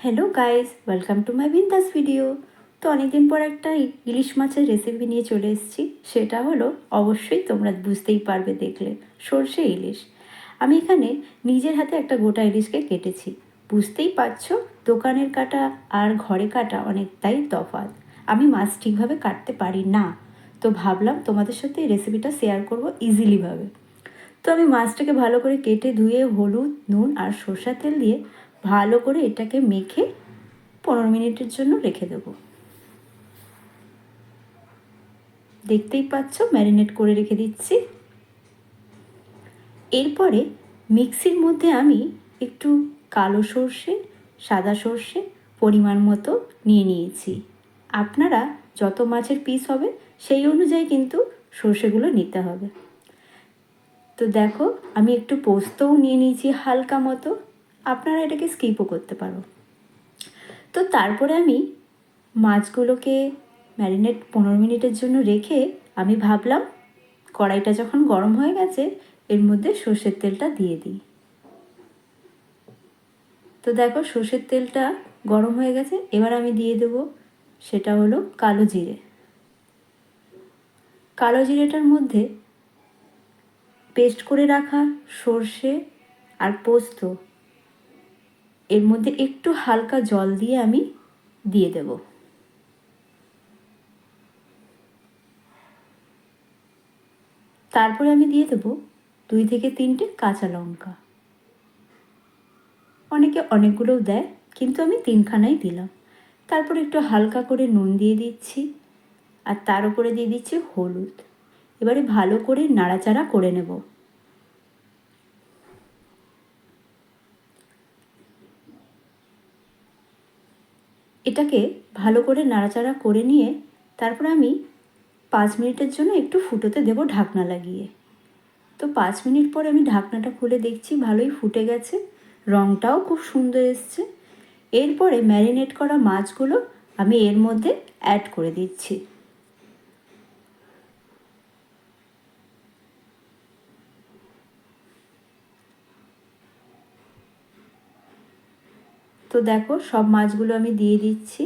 Hello guys, welcome to my বিন্দাস video. তো অনেকদিন পর একটা ইলিশ মাছের রেসিপি নিয়ে চলে এসেছি। সেটা হলো, অবশ্যই তোমরা বুঝতেই পারবে দেখলে, সর্ষে ইলিশ। আমি এখানে নিজের হাতে একটা গোটা ইলিশকে কেটেছি। বুঝতেই পারছো, দোকানের কাটা আর ঘরে কাটা অনেকটাই তফাৎ। আমি মাছ ঠিকভাবে কাটতে পারি না, তো ভাবলাম তোমাদের সাথে এই রেসিপিটা শেয়ার করবো ইজিলিভাবে। তো আমি মাছটাকে ভালো করে কেটে ধুয়ে হলুদ, নুন আর সর্ষের তেল দিয়ে ভালো করে এটাকে মেখে 15 মিনিটের জন্য রেখে দেবো। দেখতেই পাচ্ছ, ম্যারিনেট করে রেখে দিচ্ছি। এরপরে মিক্সির মধ্যে আমি একটু কালো সর্ষে, সাদা সর্ষে পরিমাণ মতো নিয়ে নিয়েছি। আপনারা যত মাছের পিস হবে সেই অনুযায়ী কিন্তু সর্ষেগুলো নিতে হবে। তো দেখো, আমি একটু পোস্তও নিয়ে নিয়েছি হালকা মতো। আপনারা এটাকে স্কিপও করতে পারো। তো তারপরে আমি মাছগুলোকে ম্যারিনেট 15 মিনিটের জন্য রেখে আমি ভাবলাম, কড়াইটা যখন গরম হয়ে গেছে এর মধ্যে সর্ষের তেলটা দিয়ে দিই। তো দেখো, সর্ষের তেলটা গরম হয়ে গেছে। এবার আমি দিয়ে দেবো, সেটা হলো কালো জিরে। কালো জিরেটার মধ্যে পেস্ট করে রাখা সর্ষে আর পোস্ত, এর মধ্যে একটু হালকা জল দিয়ে আমি দিয়ে দেবো। তারপরে আমি দিয়ে দেবো 2 থেকে 3টে কাঁচা লঙ্কা। অনেকে অনেকগুলোও দেয়, কিন্তু আমি 3খানাই দিলাম। তারপরে একটু হালকা করে নুন দিয়ে দিচ্ছি, আর তার উপরে দিয়ে দিচ্ছি হলুদ। এবারে ভালো করে নাড়াচাড়া করে নেব। এটাকে ভালো করে নাড়াচাড়া করে নিয়ে তারপরে আমি 5 মিনিটের জন্য একটু ফুটোতে দেব ঢাকনা লাগিয়ে। তো 5 মিনিট পর আমি ঢাকনাটা খুলে দেখছি ভালোই ফুটে গেছে, রঙটাও খুব সুন্দর এসছে। এরপরে ম্যারিনেট করা মাছগুলো আমি এর মধ্যে অ্যাড করে দিচ্ছি। তো দেখো, সব মাছগুলো আমি দিয়ে দিচ্ছি।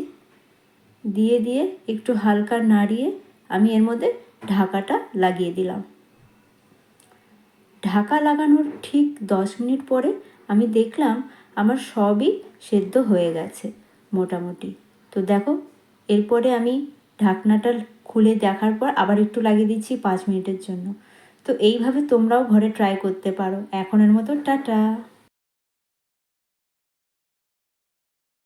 দিয়ে একটু হালকা নাড়িয়ে আমি এর মধ্যে ঢাকাটা লাগিয়ে দিলাম। ঢাকা লাগানোর ঠিক 10 মিনিট পরে আমি দেখলাম আমার সবই সেদ্ধ হয়ে গেছে মোটামুটি। তো দেখো, এরপরে আমি ঢাকনাটা খুলে দেখার পর আবার একটু লাগিয়ে দিচ্ছি 5 মিনিটের জন্য। তো এইভাবে তোমরাও ঘরে ট্রাই করতে পারো। এখনের মতো টাটা।